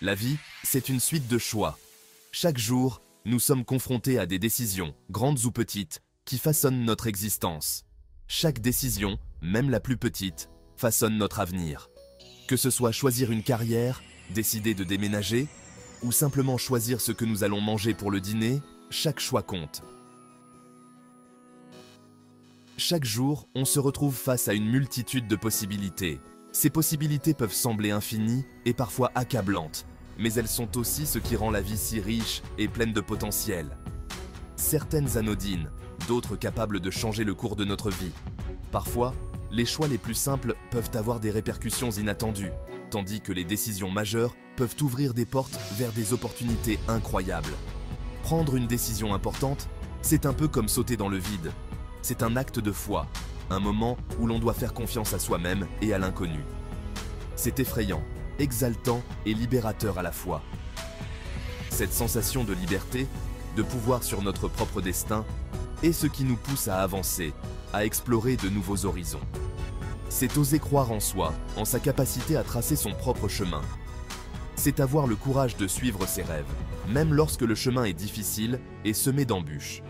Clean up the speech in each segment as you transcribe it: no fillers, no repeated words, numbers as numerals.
La vie, c'est une suite de choix. Chaque jour, nous sommes confrontés à des décisions, grandes ou petites, qui façonnent notre existence. Chaque décision, même la plus petite, façonne notre avenir. Que ce soit choisir une carrière, décider de déménager, ou simplement choisir ce que nous allons manger pour le dîner, chaque choix compte. Chaque jour, on se retrouve face à une multitude de possibilités. Ces possibilités peuvent sembler infinies et parfois accablantes, mais elles sont aussi ce qui rend la vie si riche et pleine de potentiel. Certaines anodines, d'autres capables de changer le cours de notre vie. Parfois, les choix les plus simples peuvent avoir des répercussions inattendues, tandis que les décisions majeures peuvent ouvrir des portes vers des opportunités incroyables. Prendre une décision importante, c'est un peu comme sauter dans le vide. C'est un acte de foi, un moment où l'on doit faire confiance à soi-même et à l'inconnu. C'est effrayant, exaltant et libérateur à la fois. Cette sensation de liberté, de pouvoir sur notre propre destin, est ce qui nous pousse à avancer, à explorer de nouveaux horizons. C'est oser croire en soi, en sa capacité à tracer son propre chemin. C'est avoir le courage de suivre ses rêves, même lorsque le chemin est difficile et semé d'embûches.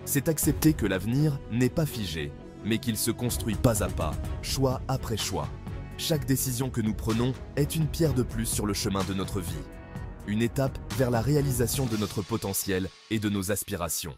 C'est accepter que l'avenir n'est pas figé, mais qu'il se construit pas à pas, choix après choix. Chaque décision que nous prenons est une pierre de plus sur le chemin de notre vie. Une étape vers la réalisation de notre potentiel et de nos aspirations.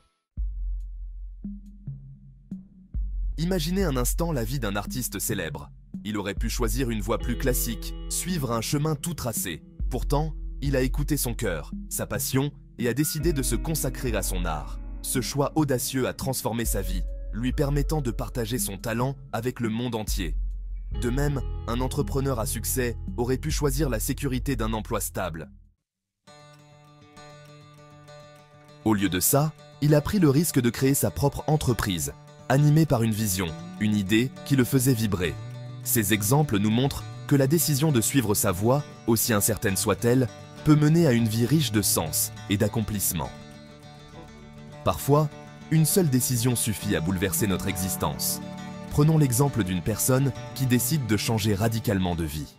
Imaginez un instant la vie d'un artiste célèbre. Il aurait pu choisir une voie plus classique, suivre un chemin tout tracé. Pourtant, il a écouté son cœur, sa passion, et a décidé de se consacrer à son art. Ce choix audacieux a transformé sa vie, lui permettant de partager son talent avec le monde entier. De même, un entrepreneur à succès aurait pu choisir la sécurité d'un emploi stable. Au lieu de ça, il a pris le risque de créer sa propre entreprise, animé par une vision, une idée qui le faisait vibrer. Ces exemples nous montrent que la décision de suivre sa voie, aussi incertaine soit-elle, peut mener à une vie riche de sens et d'accomplissement. Parfois, une seule décision suffit à bouleverser notre existence. Prenons l'exemple d'une personne qui décide de changer radicalement de vie.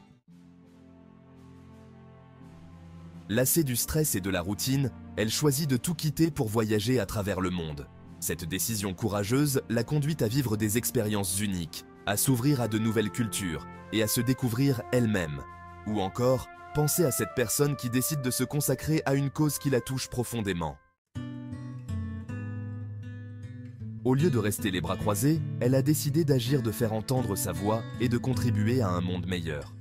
Lassée du stress et de la routine, elle choisit de tout quitter pour voyager à travers le monde. Cette décision courageuse l'a conduite à vivre des expériences uniques, à s'ouvrir à de nouvelles cultures et à se découvrir elle-même. Ou encore, pensez à cette personne qui décide de se consacrer à une cause qui la touche profondément. Au lieu de rester les bras croisés, elle a décidé d'agir, de faire entendre sa voix et de contribuer à un monde meilleur.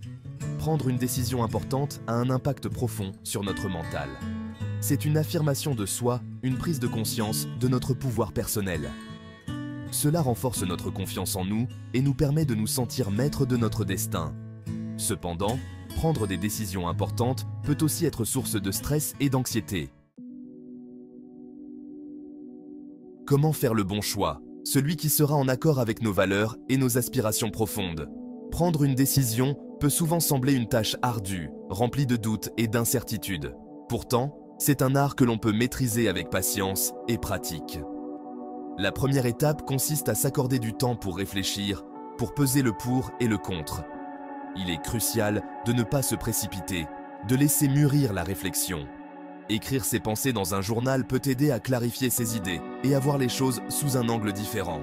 Prendre une décision importante a un impact profond sur notre mental. C'est une affirmation de soi, une prise de conscience de notre pouvoir personnel. Cela renforce notre confiance en nous et nous permet de nous sentir maîtres de notre destin. Cependant, prendre des décisions importantes peut aussi être source de stress et d'anxiété. Comment faire le bon choix, celui qui sera en accord avec nos valeurs et nos aspirations profondes? Prendre une décision peut souvent sembler une tâche ardue, remplie de doutes et d'incertitudes. Pourtant, c'est un art que l'on peut maîtriser avec patience et pratique. La première étape consiste à s'accorder du temps pour réfléchir, pour peser le pour et le contre. Il est crucial de ne pas se précipiter, de laisser mûrir la réflexion. Écrire ses pensées dans un journal peut aider à clarifier ses idées et à voir les choses sous un angle différent.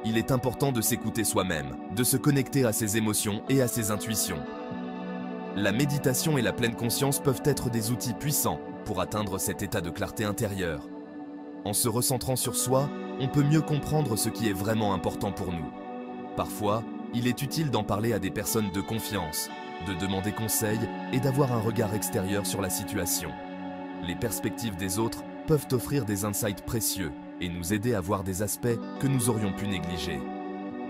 Il est important de s'écouter soi-même, de se connecter à ses émotions et à ses intuitions. La méditation et la pleine conscience peuvent être des outils puissants pour atteindre cet état de clarté intérieure. En se recentrant sur soi, on peut mieux comprendre ce qui est vraiment important pour nous. Parfois, il est utile d'en parler à des personnes de confiance, de demander conseil et d'avoir un regard extérieur sur la situation. Les perspectives des autres peuvent offrir des insights précieux et nous aider à voir des aspects que nous aurions pu négliger.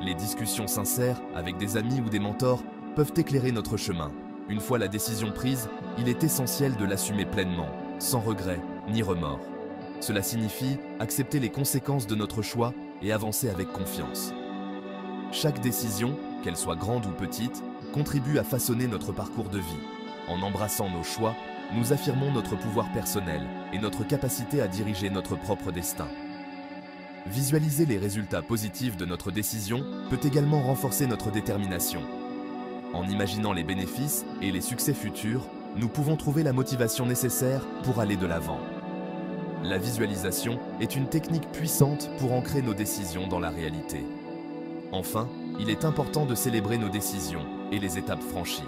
Les discussions sincères avec des amis ou des mentors peuvent éclairer notre chemin. Une fois la décision prise, il est essentiel de l'assumer pleinement, sans regret ni remords. Cela signifie accepter les conséquences de notre choix et avancer avec confiance. Chaque décision, qu'elle soit grande ou petite, contribue à façonner notre parcours de vie. En embrassant nos choix, nous affirmons notre pouvoir personnel et notre capacité à diriger notre propre destin. Visualiser les résultats positifs de notre décision peut également renforcer notre détermination. En imaginant les bénéfices et les succès futurs, nous pouvons trouver la motivation nécessaire pour aller de l'avant. La visualisation est une technique puissante pour ancrer nos décisions dans la réalité. Enfin, il est important de célébrer nos décisions et les étapes franchies.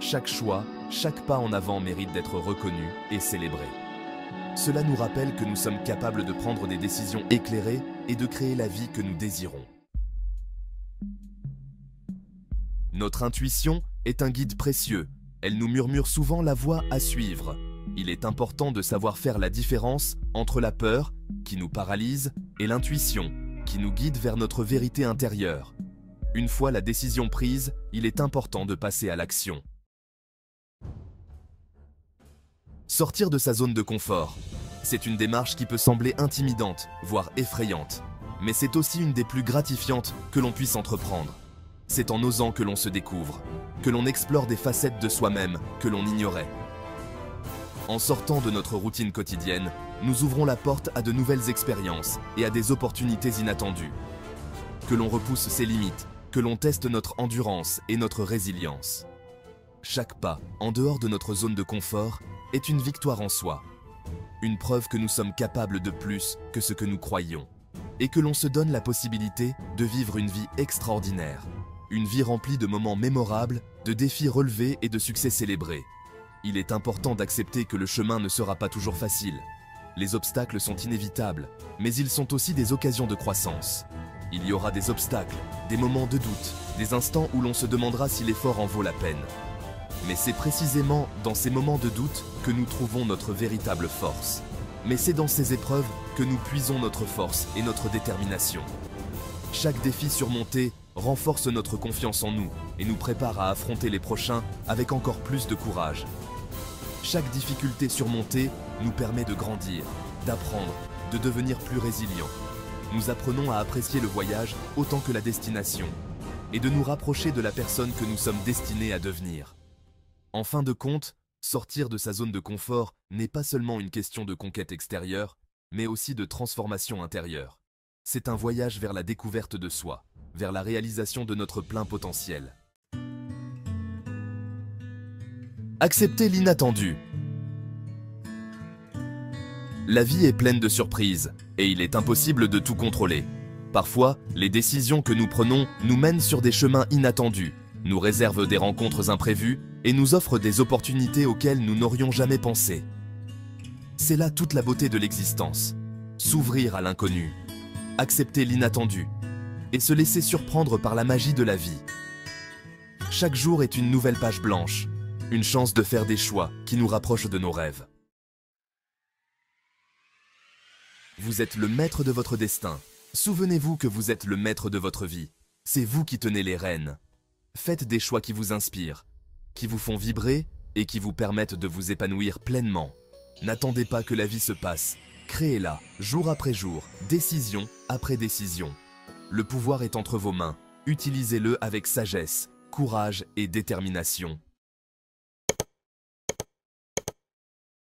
Chaque choix, chaque pas en avant mérite d'être reconnu et célébré. Cela nous rappelle que nous sommes capables de prendre des décisions éclairées et de créer la vie que nous désirons. Notre intuition est un guide précieux. Elle nous murmure souvent la voie à suivre. Il est important de savoir faire la différence entre la peur, qui nous paralyse, et l'intuition, qui nous guide vers notre vérité intérieure. Une fois la décision prise, il est important de passer à l'action. Sortir de sa zone de confort. C'est une démarche qui peut sembler intimidante, voire effrayante. Mais c'est aussi une des plus gratifiantes que l'on puisse entreprendre. C'est en osant que l'on se découvre, que l'on explore des facettes de soi-même que l'on ignorait. En sortant de notre routine quotidienne, nous ouvrons la porte à de nouvelles expériences et à des opportunités inattendues. Que l'on repousse ses limites, que l'on teste notre endurance et notre résilience. Chaque pas, en dehors de notre zone de confort, est une victoire en soi. Une preuve que nous sommes capables de plus que ce que nous croyions. Et que l'on se donne la possibilité de vivre une vie extraordinaire. Une vie remplie de moments mémorables, de défis relevés et de succès célébrés. Il est important d'accepter que le chemin ne sera pas toujours facile. Les obstacles sont inévitables, mais ils sont aussi des occasions de croissance. Il y aura des obstacles, des moments de doute, des instants où l'on se demandera si l'effort en vaut la peine. Mais c'est précisément dans ces moments de doute que nous trouvons notre véritable force. Mais c'est dans ces épreuves que nous puisons notre force et notre détermination. Chaque défi surmonté renforce notre confiance en nous et nous prépare à affronter les prochains avec encore plus de courage. Chaque difficulté surmontée nous permet de grandir, d'apprendre, de devenir plus résilients. Nous apprenons à apprécier le voyage autant que la destination et de nous rapprocher de la personne que nous sommes destinés à devenir. En fin de compte, sortir de sa zone de confort n'est pas seulement une question de conquête extérieure, mais aussi de transformation intérieure. C'est un voyage vers la découverte de soi, vers la réalisation de notre plein potentiel. Accepter l'inattendu. La vie est pleine de surprises, et il est impossible de tout contrôler. Parfois, les décisions que nous prenons nous mènent sur des chemins inattendus, nous réservent des rencontres imprévues et nous offrent des opportunités auxquelles nous n'aurions jamais pensé. C'est là toute la beauté de l'existence. S'ouvrir à l'inconnu, accepter l'inattendu et se laisser surprendre par la magie de la vie. Chaque jour est une nouvelle page blanche, une chance de faire des choix qui nous rapprochent de nos rêves. Vous êtes le maître de votre destin. Souvenez-vous que vous êtes le maître de votre vie. C'est vous qui tenez les rênes. Faites des choix qui vous inspirent, qui vous font vibrer et qui vous permettent de vous épanouir pleinement. N'attendez pas que la vie se passe. Créez-la, jour après jour, décision après décision. Le pouvoir est entre vos mains. Utilisez-le avec sagesse, courage et détermination.